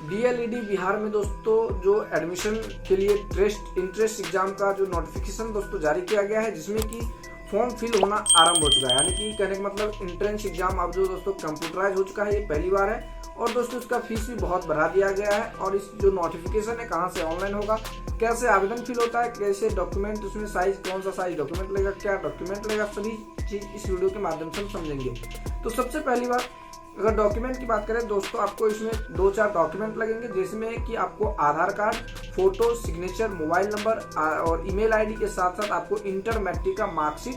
DElEd Bihar में दोस्तों जो एडमिशन के लिए इंट्रेंस एग्जाम का जो नोटिफिकेशन दोस्तों जारी किया गया है, जिसमें कि फॉर्म फिल होना आरंभ हो चुका है। यानी कि कहने का मतलब इंट्रेंस एग्जाम अब जो दोस्तों कंप्यूटराइज हो चुका है, ये पहली बार है। और दोस्तों इसका फीस भी बहुत बढ़ा दिया गया है। और इस जो नोटिफिकेशन है कहाँ से ऑनलाइन होगा, कैसे आवेदन फिल होता है, कैसे डॉक्यूमेंट उसमें साइज, कौन सा साइज डॉक्यूमेंट लगेगा, क्या डॉक्यूमेंट लगेगा, सभी चीज इस वीडियो के माध्यम से हम समझेंगे। तो सबसे पहली बात, अगर डॉक्यूमेंट की बात करें दोस्तों, आपको इसमें 2-4 डॉक्यूमेंट लगेंगे, जिसमें कि आपको Aadhaar card, photo, signature, mobile number और ईमेल आईडी के साथ साथ आपको इंटर मैट्रिक का मार्कशीट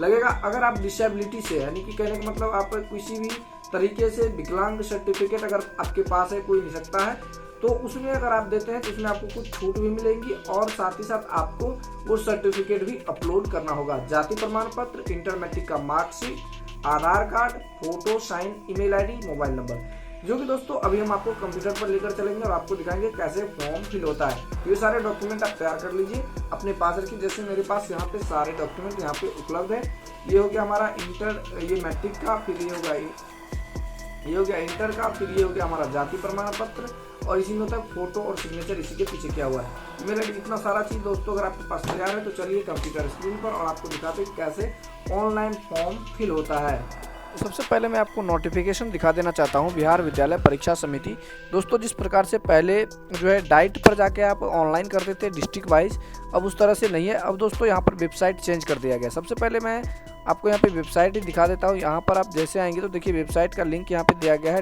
लगेगा। अगर आप डिसेबिलिटी से, यानी कि कहने का मतलब आप किसी भी तरीके से विकलांग सर्टिफिकेट अगर आपके पास है, कोई नहीं सकता है, तो उसमें अगर आप देते हैं तो उसमें आपको कुछ छूट भी मिलेंगी। और साथ ही साथ आपको वो सर्टिफिकेट भी अपलोड करना होगा। जाति प्रमाण पत्र, इंटर मैट्रिक का marksheet, Aadhaar card, photo, sign, email ID, mobile number, जो कि दोस्तों अभी हम आपको कंप्यूटर पर लेकर चलेंगे और आपको दिखाएंगे कैसे फॉर्म फिल होता है। ये सारे डॉक्यूमेंट आप तैयार कर लीजिए, अपने पास रखिए। जैसे मेरे पास यहाँ पे सारे डॉक्यूमेंट यहाँ पे उपलब्ध है। ये हो गया हमारा ये मैट्रिक का, फिर ये हो गया इंटर का, फिर ये हो गया हमारा जाति प्रमाण पत्र, और इसी में होता है फोटो और सिग्नेचर, इसी के पीछे क्या हुआ है ईमेल आईडी। इतना सारा चीज दोस्तों अगर आपके पास तैयार है तो चलिए कंप्यूटर स्क्रीन पर और आपको दिखाते हैं कैसे ऑनलाइन फॉर्म फिल होता है। तो सबसे पहले मैं आपको नोटिफिकेशन दिखा देना चाहता हूं, बिहार विद्यालय परीक्षा समिति। दोस्तों जिस प्रकार से पहले जो है डाइट पर जाके आप ऑनलाइन करते थे डिस्ट्रिक्ट वाइज, अब उस तरह से नहीं है। अब दोस्तों यहाँ पर वेबसाइट चेंज कर दिया गया। सबसे पहले मैं आपको यहाँ पे वेबसाइट ही दिखा देता हूँ। यहाँ पर आप जैसे आएंगे तो देखिए वेबसाइट का लिंक यहाँ पे दिया गया है।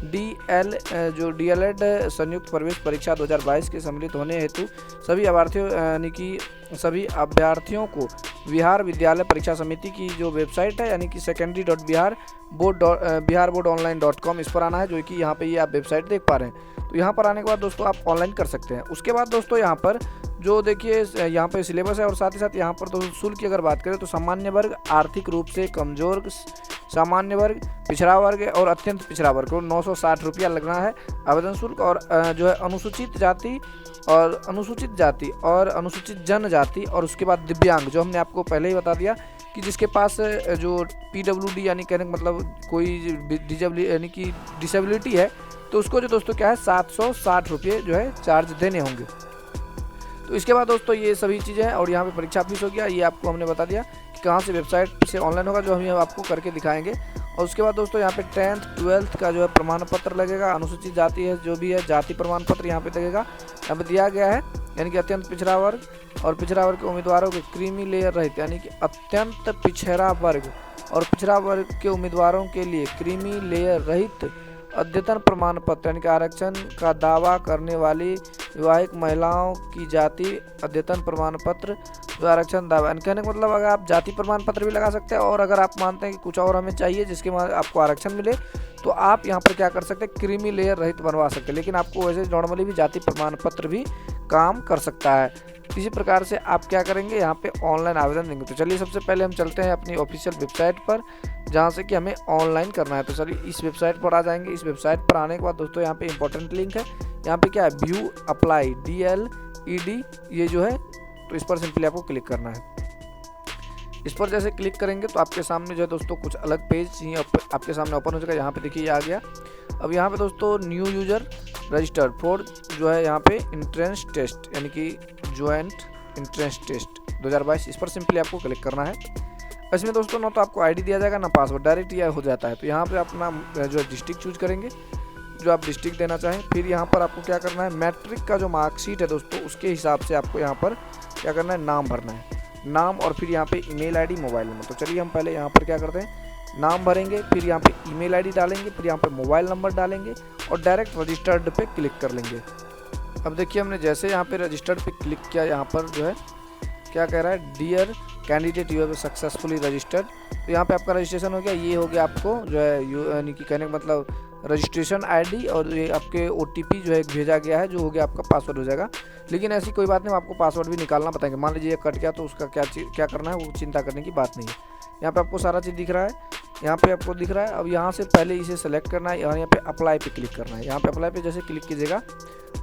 डीएलएड संयुक्त प्रवेश परीक्षा 2022 के सम्मिलित होने हेतु सभी अभ्यर्थियों यानी कि सभी अभ्यर्थियों को बिहार विद्यालय परीक्षा समिति की जो वेबसाइट है, यानी कि secondary.biharboardonline.com, इस पर आना है, जो कि यहाँ पे ये आप वेबसाइट देख पा रहे हैं। तो यहाँ पर आने के बाद दोस्तों आप ऑनलाइन कर सकते हैं। उसके बाद दोस्तों यहाँ पर जो देखिए यहाँ पे सिलेबस है, और साथ ही साथ यहाँ पर दोस्तों शुल्क की अगर बात करें तो सामान्य वर्ग, आर्थिक रूप से कमजोर, सामान्य वर्ग, पिछड़ा वर्ग और अत्यंत पिछड़ा वर्ग को 960 रुपया लगना है आवेदन शुल्क। और जो है अनुसूचित जाति और अनुसूचित जनजाति, और उसके बाद दिव्यांग, जो हमने आपको पहले ही बता दिया कि जिसके पास जो PWD यानी कहने का मतलब कोई डिसेबिलिटी है, तो उसको जो दोस्तों क्या है 760 रुपये जो है चार्ज देने होंगे। तो इसके बाद दोस्तों ये सभी चीज़ें हैं। और यहाँ पे परीक्षा फीस हो गया, ये आपको हमने बता दिया कि कहाँ से वेबसाइट से ऑनलाइन होगा, जो हम आपको करके दिखाएंगे। और उसके बाद दोस्तों यहाँ पे 10th 12th का जो है प्रमाण पत्र लगेगा। अनुसूचित जाति है जो भी है, जाति प्रमाण पत्र यहाँ पे लगेगा। यहाँ पे दिया गया है, यानी कि अत्यंत पिछड़ा वर्ग और पिछड़ा वर्ग के उम्मीदवारों के क्रीमी लेयर रहित, यानी कि अत्यंत पिछड़ा वर्ग और पिछड़ा वर्ग के उम्मीदवारों के लिए क्रीमी लेयर रहित अद्यतन प्रमाण पत्र, यानी कि आरक्षण का दावा करने वाली विवाहित महिलाओं की जाति अद्यतन प्रमाण पत्र जो आरक्षण दावा, कहने का मतलब अगर आप जाति प्रमाण पत्र भी लगा सकते हैं। और अगर आप मानते हैं कि कुछ और हमें चाहिए जिसके बाद आपको आरक्षण मिले, तो आप यहाँ पर क्या कर सकते हैं, क्रीमी लेयर रहित बनवा सकते हैं। लेकिन आपको वैसे नॉर्मली भी जाति प्रमाण पत्र भी काम कर सकता है। इसी प्रकार से आप क्या करेंगे, यहाँ पे ऑनलाइन आवेदन देंगे। तो चलिए सबसे पहले हम चलते हैं अपनी ऑफिशियल वेबसाइट पर, जहाँ से कि हमें ऑनलाइन करना है। तो चलिए इस वेबसाइट पर आ जाएंगे। इस वेबसाइट पर आने के बाद दोस्तों यहाँ पे इंपॉर्टेंट लिंक है, यहाँ पे क्या है, व्यू अप्लाई DLED, ये जो है, तो इस पर सिंपली आपको क्लिक करना है। इस पर जैसे क्लिक करेंगे तो आपके सामने जो है दोस्तों कुछ अलग पेज ही आपके सामने ओपन हो जाएगा। यहाँ पे देखिए ये आ गया। अब यहाँ पे दोस्तों न्यू यूजर रजिस्टर फॉर जो है यहाँ पे इंट्रेंस टेस्ट, यानी कि ज्वाइंट इंट्रेंस टेस्ट 2022, इस पर सिंपली आपको क्लिक करना है। इसमें दोस्तों ना तो आपको आईडी दिया जाएगा ना पासवर्ड, डायरेक्ट यह हो जाता है। तो यहाँ पे अपना जो है डिस्ट्रिक्ट चूज करेंगे, जो आप डिस्ट्रिक्ट देना चाहें। फिर यहाँ पर आपको क्या करना है, मैट्रिक का जो मार्कशीट है दोस्तों, उसके हिसाब से आपको यहाँ पर क्या करना है, नाम भरना है, नाम, और फिर यहाँ पे ईमेल आईडी, मोबाइल नंबर। तो चलिए हम पहले यहाँ पर क्या करते हैं, नाम भरेंगे, फिर यहाँ पे ईमेल आईडी डालेंगे, फिर यहाँ पे मोबाइल नंबर डालेंगे और डायरेक्ट रजिस्टर्ड पे क्लिक कर लेंगे। अब देखिए हमने जैसे यहाँ पे रजिस्टर्ड पे क्लिक किया, यहाँ पर जो है क्या कह रहा है, dear candidate you have successfully registered. तो यहाँ पे आपका रजिस्ट्रेशन हो गया। ये हो गया आपको जो है यानी कि कहने का मतलब रजिस्ट्रेशन आईडी, और ये आपके OTP जो है भेजा गया है, जो हो गया आपका पासवर्ड हो जाएगा। लेकिन ऐसी कोई बात नहीं, आपको पासवर्ड भी निकालना बताएंगे। मान लीजिए ये कट गया तो उसका क्या करना है, वो चिंता करने की बात नहीं है। यहाँ पे आपको सारा चीज़ दिख रहा है, यहाँ पे आपको दिख रहा है। अब यहाँ से पहले इसे सेलेक्ट करना है और यहाँ पे अप्लाई पे क्लिक करना है। यहाँ पे अप्लाई पे जैसे क्लिक कीजिएगा,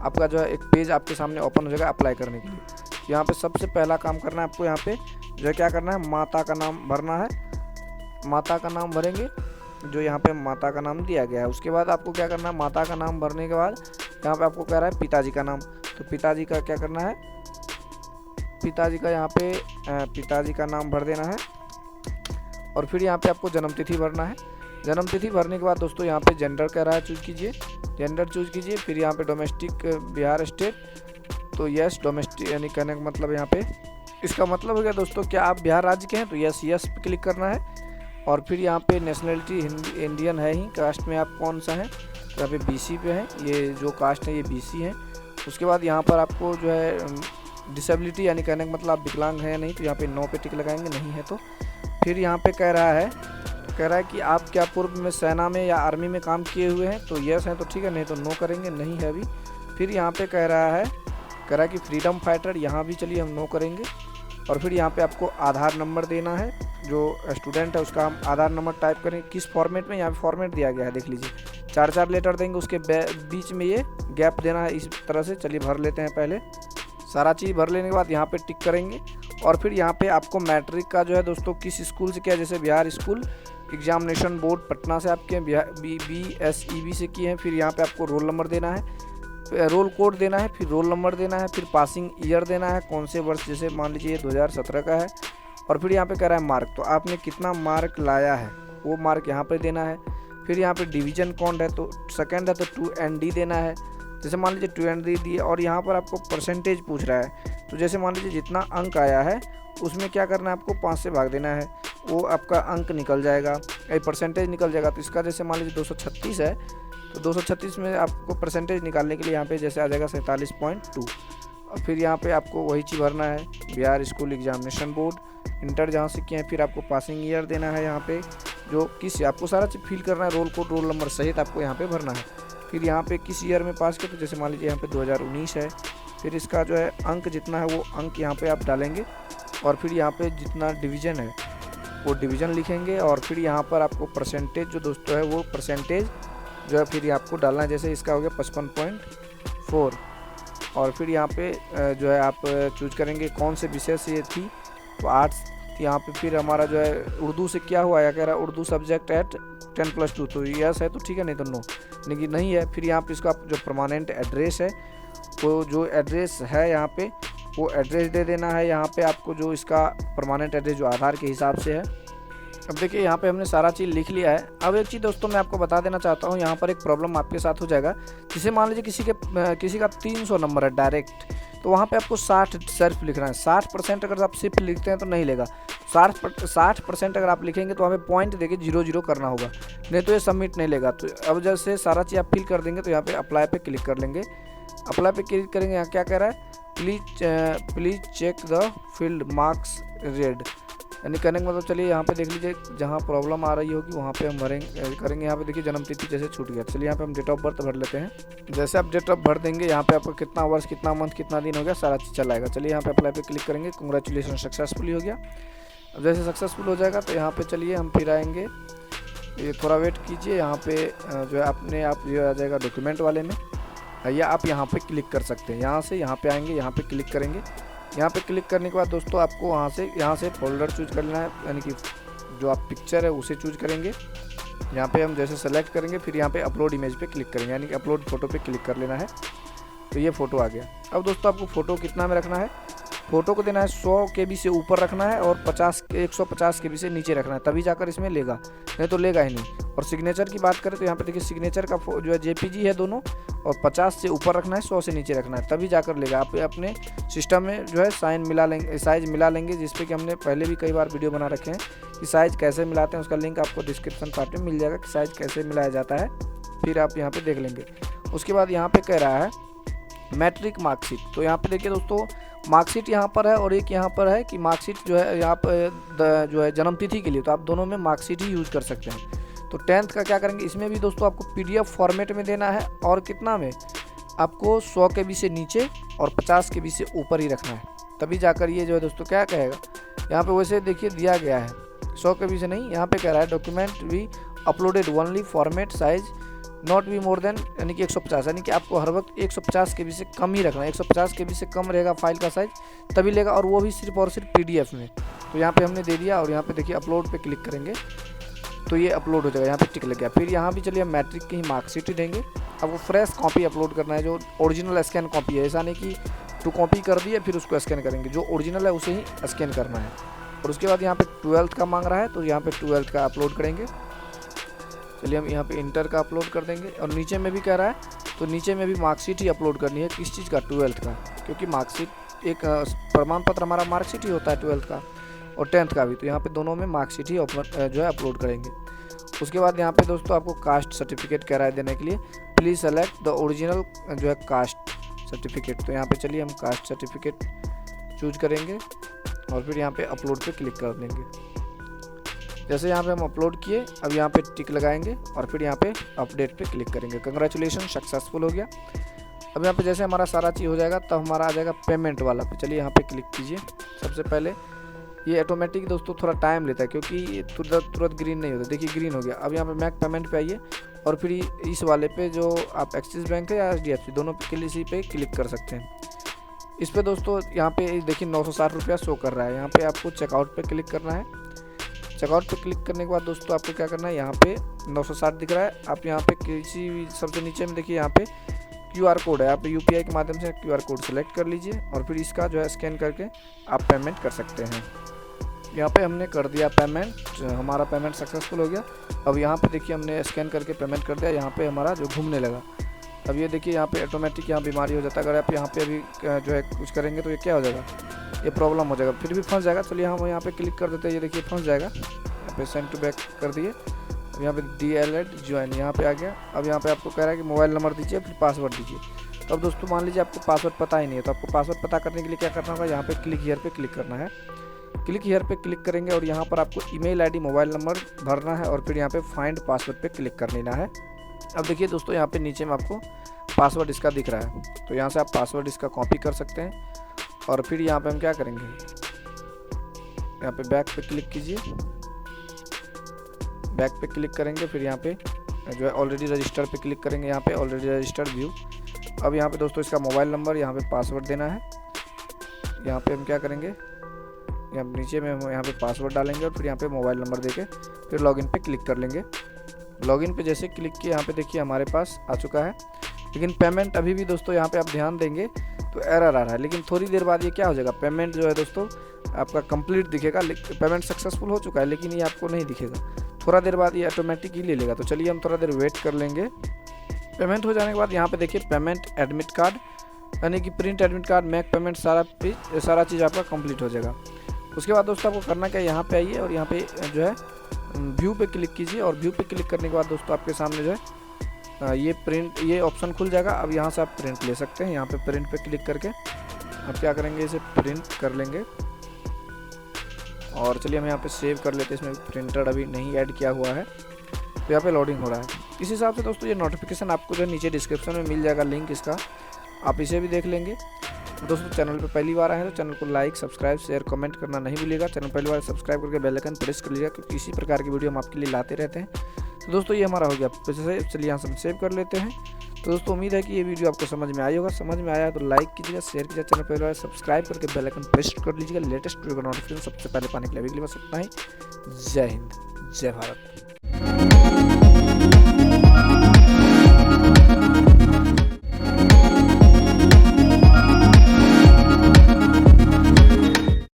आपका जो है एक पेज आपके सामने ओपन हो जाएगा अप्लाई करने के लिए। यहाँ पे सबसे पहला काम करना है आपको, यहाँ पे जो है क्या करना है, माता का नाम भरना है। माता का नाम भरेंगे, जो यहाँ पे माता का नाम दिया गया है। उसके बाद आपको क्या करना है, माता का नाम भरने के बाद यहाँ पे आपको कह रहा है पिताजी का नाम, तो पिताजी का क्या करना है, पिताजी का यहाँ पे पिताजी का नाम भर देना है। और फिर यहाँ पे आपको जन्मतिथि भरना है। जन्मतिथि भरने के बाद दोस्तों यहाँ पे जेंडर कह रहा है, चूज कीजिए, जेंडर चूज कीजिए। फिर यहाँ पे डोमेस्टिक बिहार स्टेट, तो यस डोमेस्टिक, यानी कहने का मतलब यहाँ पे इसका मतलब हो गया दोस्तों क्या आप बिहार राज्य के हैं, तो यस यस पे क्लिक करना है। और फिर यहाँ पे नेशनलिटी इंडियन है ही, कास्ट में आप कौन सा है, तो यहाँ पे बीसी पे है, ये जो कास्ट है ये बीसी है। उसके बाद यहाँ पर आपको जो है डिसेबिलिटी, यानी कहने का मतलब आप विकलांग हैं या नहीं, तो यहाँ पे नो पे टिक लगाएंगे, नहीं है तो। फिर यहाँ पे कह रहा है कि आप क्या पूर्व में सेना में या आर्मी में काम किए हुए हैं, तो यस है तो ठीक है, नहीं तो नो करेंगे, नहीं है अभी। फिर यहाँ पे कह रहा है कि फ्रीडम फाइटर, यहाँ भी चलिए हम नो करेंगे। और फिर यहाँ पे आपको आधार नंबर देना है, जो स्टूडेंट है उसका हम आधार नंबर टाइप करें, किस फॉर्मेट में, यहाँ पे फॉर्मेट दिया गया है देख लीजिए, 4 लेटर देंगे, उसके बीच में ये गैप देना है इस तरह से। चलिए भर लेते हैं, पहले सारा चीज़ भर लेने के बाद यहाँ पे टिक करेंगे। और फिर यहाँ पे आपको मैट्रिक का जो है दोस्तों किस स्कूल से किया, जैसे Bihar school examination board Patna से आपके BSEB से किए हैं। फिर यहाँ पे आपको रोल नंबर देना है, रोल कोड देना है, फिर रोल नंबर देना है, फिर पासिंग ईयर देना है, कौन से वर्ष, जैसे मान लीजिए 2017 का है। और फिर यहाँ पे कह रहा है मार्क, तो आपने कितना मार्क लाया है वो मार्क यहाँ पे देना है। फिर यहाँ पे डिवीजन कौन है, तो सेकंड है तो 2ND देना है, जैसे मान लीजिए 2ND दिए। और यहाँ पर आपको परसेंटेज पूछ रहा है, तो जैसे मान लीजिए जितना अंक आया है उसमें क्या करना है, आपको 5 से भाग देना है, वो आपका अंक निकल जाएगा, परसेंटेज निकल जाएगा। तो इसका जैसे मान लीजिए 236 है, तो 236 में आपको परसेंटेज निकालने के लिए यहाँ पे जैसे आ जाएगा 47.2। और फिर यहाँ पे आपको वही चीज़ भरना है, Bihar school examination board inter जहाँ से किए हैं। फिर आपको पासिंग ईयर देना है, यहाँ पे जो किस आपको सारा चीज़ फिल करना है, रोल कोड रोल नंबर सहित आपको यहाँ पे भरना है। फिर यहाँ पे किस ईयर में पास किया, तो जैसे मान लीजिए यहाँ पे 2019 है। फिर इसका जो है अंक जितना है वो अंक यहाँ पे आप डालेंगे। और फिर यहाँ पे जितना डिवीज़न है वो डिवीज़न लिखेंगे। और फिर यहाँ पर आपको परसेंटेज जो दोस्तों है वो परसेंटेज जो है फिर आपको डालना है, जैसे इसका हो गया 55.4। और फिर यहाँ पे जो है आप चूज करेंगे कौन से विषय से ये थी, तो आर्ट्स। यहाँ पे फिर हमारा जो है उर्दू से क्या हुआ, या कह रहा है उर्दू सब्जेक्ट एट 10+2, तो यस है तो ठीक है, नहीं तो नो, लेकिन नहीं है। फिर यहाँ पे इसका जो परमानेंट एड्रेस है, तो जो एड्रेस है यहाँ पे वो एड्रेस दे देना है। यहाँ पे आपको जो इसका परमानेंट एड्रेस जो आधार के हिसाब से है। अब देखिए यहाँ पे हमने सारा चीज़ लिख लिया है। अब एक चीज़ दोस्तों मैं आपको बता देना चाहता हूँ, यहाँ पर एक प्रॉब्लम आपके साथ हो जाएगा। जैसे मान लीजिए किसी का 300 नंबर है डायरेक्ट, तो वहाँ पे आपको 60 सिर्फ लिखना है। 60% अगर आप सिर्फ लिखते हैं तो नहीं लेगा, 60% अगर आप लिखेंगे तो हमें पॉइंट देके 0 0 करना होगा, नहीं तो ये सबमिट नहीं लेगा। तो अब जैसे सारा चीज़ आप फिल कर देंगे तो यहाँ पे अप्लाई पे क्लिक कर लेंगे। अप्लाई पे क्लिक करेंगे, यहाँ क्या कह रहा है, please check the field marks red, यानी कहने का मतलब चलिए यहाँ पे देख लीजिए जहाँ प्रॉब्लम आ रही होगी वहाँ पे हम करेंगे। यहाँ पे देखिए जन्मतिथि जैसे छूट गया, चलिए यहाँ पे हम डेट ऑफ बर्थ भर लेते हैं। जैसे आप डेट ऑफ बर्थ देंगे यहाँ पे आपको कितना वर्ष, कितना मंथ, कितना दिन हो गया, सारा चीज़ चला आएगा। चलिए यहाँ पे अप्लाई पे क्लिक करेंगे, कंग्रेचुलेसन सक्सेसफुली हो गया। अब जैसे सक्सेसफुल हो जाएगा तो यहाँ पे चलिए हम फिर आएंगे, ये थोड़ा वेट कीजिए। यहाँ पे जो है अपने आप जो आ जाएगा डॉक्यूमेंट वाले में, या आप यहाँ पे क्लिक कर सकते हैं। यहाँ से यहाँ पे आएंगे, यहाँ पे क्लिक करेंगे। यहाँ पे क्लिक करने के बाद दोस्तों आपको यहाँ से फोल्डर चूज कर लेना है, यानी कि जो आप पिक्चर है उसे चूज करेंगे। यहाँ पे हम जैसे सेलेक्ट करेंगे, फिर यहाँ पे अपलोड इमेज पे क्लिक करेंगे, यानी कि अपलोड फोटो पे क्लिक कर लेना है। तो ये फ़ोटो आ गया। अब दोस्तों आपको फ़ोटो कितना में रखना है, फ़ोटो को देना है 100 KB से ऊपर रखना है और 150 KB से नीचे रखना है, तभी जाकर इसमें लेगा, नहीं तो लेगा ही नहीं। और सिग्नेचर की बात करें तो यहाँ पे देखिए सिग्नेचर का जो है JPG है दोनों, और 50 से ऊपर रखना है, 100 से नीचे रखना है, तभी जाकर लेगा। आप अपने सिस्टम में जो है साइज़ मिला लेंगे, जिस पे कि हमने पहले भी कई बार वीडियो बना रखे हैं कि साइज़ कैसे मिलाते हैं, उसका लिंक आपको डिस्क्रिप्शन पार्ट में मिल जाएगा कि साइज़ कैसे मिलाया जाता है, फिर आप यहाँ पे देख लेंगे। उसके बाद यहाँ पे कह रहा है मैट्रिक मार्कशीट, तो यहाँ पे देखिए दोस्तों मार्कशीट यहाँ पर है और एक यहाँ पर है कि मार्कशीट जो है यहाँ पर जो है जन्मतिथि के लिए, तो आप दोनों में मार्कशीट ही यूज़ कर सकते हैं। तो 10th का क्या करेंगे, इसमें भी दोस्तों आपको PDF फॉर्मेट में देना है, और कितना में, आपको 100 KB से नीचे और 50 KB से ऊपर ही रखना है, तभी जाकर ये जो है दोस्तों क्या कहेगा। यहाँ पे वैसे देखिए दिया गया है 100 KB से नहीं, यहाँ पे कह रहा है डॉक्यूमेंट भी uploaded only format size not be more than, यानी कि 150, यानी कि आपको हर वक्त 150 KB से कम ही रखना है। 150 KB से कम रहेगा फाइल का साइज तभी लेगा, और वो भी सिर्फ और सिर्फ PDF में। तो यहाँ पे हमने दे दिया, और यहाँ पे देखिए अपलोड पे क्लिक करेंगे। तो ये अपलोड हो जाएगा, यहाँ पे टिक लग गया। फिर यहाँ भी चलिए हम मैट्रिक की ही मार्कशीट ही देंगे। अब वो फ्रेश कॉपी अपलोड करना है, जो ओरिजिनल स्कैन कॉपी है, ऐसा नहीं कि टू कॉपी कर दिए फिर उसको स्कैन करेंगे, जो ओरिजिनल है उसे ही स्कैन करना है। और उसके बाद यहाँ पे 12th का मांग रहा है, तो यहाँ पे 12th का अपलोड करेंगे। चलिए हम यहाँ पे इंटर का अपलोड कर देंगे। और नीचे में भी कह रहा है, तो नीचे में भी मार्कशीट ही अपलोड करनी है। किस चीज़ का? 12th का, क्योंकि मार्कशीट एक प्रमाण पत्र हमारा मार्कशीट ही होता है 12th का और 10th का भी। तो यहाँ पे दोनों में मार्कशीट ही जो है अपलोड करेंगे। उसके बाद यहाँ पे दोस्तों आपको कास्ट सर्टिफिकेट कह रहा है देने के लिए। प्लीज़ सेलेक्ट द ओरिजिनल जो है कास्ट सर्टिफिकेट। तो यहाँ पे चलिए हम कास्ट सर्टिफिकेट चूज करेंगे और फिर यहाँ पे अपलोड पे क्लिक कर देंगे। जैसे यहाँ पे हम अपलोड किए, अब यहाँ पे टिक लगाएंगे और फिर यहाँ पे अपडेट पे क्लिक करेंगे। कंग्रेचुलेशन, सक्सेसफुल हो गया। अब यहाँ पे जैसे हमारा सारा चीज़ हो जाएगा तब हमारा आ जाएगा पेमेंट वाला पे। चलिए यहाँ पे क्लिक कीजिए। सबसे पहले ये ऑटोमेटिक दोस्तों थोड़ा टाइम लेता है, क्योंकि ये तुरंत ग्रीन नहीं होता। देखिए ग्रीन हो गया। अब यहाँ पे मैक पेमेंट पे आइए और फिर इस वाले पे जो आप एक्सिस बैंक है या HDFC दोनों पे किसी पे क्लिक कर सकते हैं। इस पे दोस्तों यहाँ पे देखिए 960 रुपया शो कर रहा है। यहाँ पे आपको चेकआउट पे क्लिक करना है। चेकआउट पे क्लिक करने के बाद दोस्तों आपको क्या करना है, यहाँ पे 960 दिख रहा है। आप यहाँ पे किसी सबसे नीचे में देखिए यहाँ पे QR कोड है, आप UPI के माध्यम से QR कोड सेलेक्ट कर लीजिए और फिर इसका जो है स्कैन करके आप पेमेंट कर सकते हैं। यहाँ पे हमने कर दिया पेमेंट, हमारा पेमेंट सक्सेसफुल हो गया। अब यहाँ पे देखिए हमने स्कैन करके पेमेंट कर दिया। यहाँ पे हमारा जो घूमने लगा। अब ये देखिए यहाँ पे ऑटोमेटिक यहाँ बीमारी हो जाता है। अगर आप यहाँ पे अभी जो है कुछ करेंगे तो ये क्या हो जाएगा, ये प्रॉब्लम हो जाएगा, फिर भी फंस जाएगा। चलिए हम यहाँ पे क्लिक कर देते हैं। ये देखिए फंस जाएगा। यहाँ पे सेंड टू बैक कर दिए। अब यहाँ पे DLED ज्वाइन यहाँ पे आ गया। अब यहाँ पे आपको कह रहा है कि मोबाइल नंबर दीजिए, फिर पासवर्ड दीजिए। तो अब दोस्तों मान लीजिए आपको पासवर्ड पता ही नहीं है, तो आपको पासवर्ड पता करने के लिए क्या करना होगा, यहाँ पे क्लिक हियर पे क्लिक करना है। क्लिक हियर पे क्लिक करेंगे और यहाँ पर आपको ईमेल आईडी, मोबाइल नंबर भरना है और फिर यहाँ पे फाइंड पासवर्ड पे क्लिक कर लेना है। अब देखिए दोस्तों यहाँ पे नीचे में आपको पासवर्ड इसका दिख रहा है, तो यहाँ से आप पासवर्ड इसका कॉपी कर सकते हैं। और फिर यहाँ पे हम क्या करेंगे, यहाँ पे बैक पे क्लिक कीजिए। बैक पे क्लिक करेंगे, फिर यहाँ पे जो है ऑलरेडी रजिस्टर्ड पे क्लिक करेंगे। यहाँ पे ऑलरेडी रजिस्टर्ड व्यू। अब यहाँ पे दोस्तों इसका मोबाइल नंबर, यहाँ पे पासवर्ड देना है। यहाँ पे हम क्या करेंगे, यहाँ नीचे में हम यहाँ पे पासवर्ड डालेंगे और फिर यहाँ पे मोबाइल नंबर देके फिर लॉगिन पे क्लिक कर लेंगे। लॉगिन पे जैसे क्लिक किए, यहाँ पे देखिए हमारे पास आ चुका है। लेकिन पेमेंट अभी भी दोस्तों यहाँ पे आप ध्यान देंगे तो एरर आ रहा है, लेकिन थोड़ी देर बाद ये क्या हो जाएगा, पेमेंट जो है दोस्तों आपका कंप्लीट दिखेगा। पेमेंट सक्सेसफुल हो चुका है, लेकिन ये आपको नहीं दिखेगा। थोड़ा देर बाद ये ऑटोमेटिक ही ले लेगा। तो चलिए हम थोड़ा देर वेट कर लेंगे। पेमेंट हो जाने के बाद यहाँ पे देखिए पेमेंट एडमिट कार्ड, यानी कि print admit card, Mac payment, सारा चीज़ आपका कंप्लीट हो जाएगा। उसके बाद दोस्तों आपको करना क्या, यहाँ पे आइए और यहाँ पे जो है व्यू पे क्लिक कीजिए। और व्यू पे क्लिक करने के बाद दोस्तों आपके सामने जो है ये प्रिंट, ये ऑप्शन खुल जाएगा। अब यहाँ से आप प्रिंट ले सकते हैं। यहाँ पे प्रिंट पे क्लिक करके अब क्या करेंगे, इसे प्रिंट कर लेंगे। और चलिए हम यहाँ पे सेव कर लेते हैं। इसमें प्रिंटर अभी नहीं ऐड किया हुआ है, तो यहाँ पे लोडिंग हो रहा है। इस हिसाब से दोस्तों ये नोटिफिकेशन आपको जो नीचे डिस्क्रिप्शन में मिल जाएगा लिंक इसका, आप इसे भी देख लेंगे। दोस्तों चैनल पे पहली बार आए हैं तो चैनल को लाइक, सब्सक्राइब, शेयर, कमेंट करना नहीं भूलिएगा। चैनल पहली बार सब्सक्राइब करके बेल आइकन प्रेस कर लीजिएगा, क्योंकि इसी प्रकार की वीडियो हम आपके लिए लाते रहते हैं। तो दोस्तों ये हमारा हो गया। चलिए यहाँ से हम सेव कर लेते हैं। तो दोस्तों उम्मीद है कि ये वीडियो आपको समझ में आई होगा। समझ में आया तो लाइक कीजिएगा, शेयर कीजिएगा, चैनल पहली बार सब्सक्राइब करके बेल आइकन प्रेस कर लीजिएगा लेटेस्ट वीडियो का नोटिफिकेशन सबसे पहले पाने के लिए। अभी के लिए बस इतना ही। जय हिंद, जय भारत।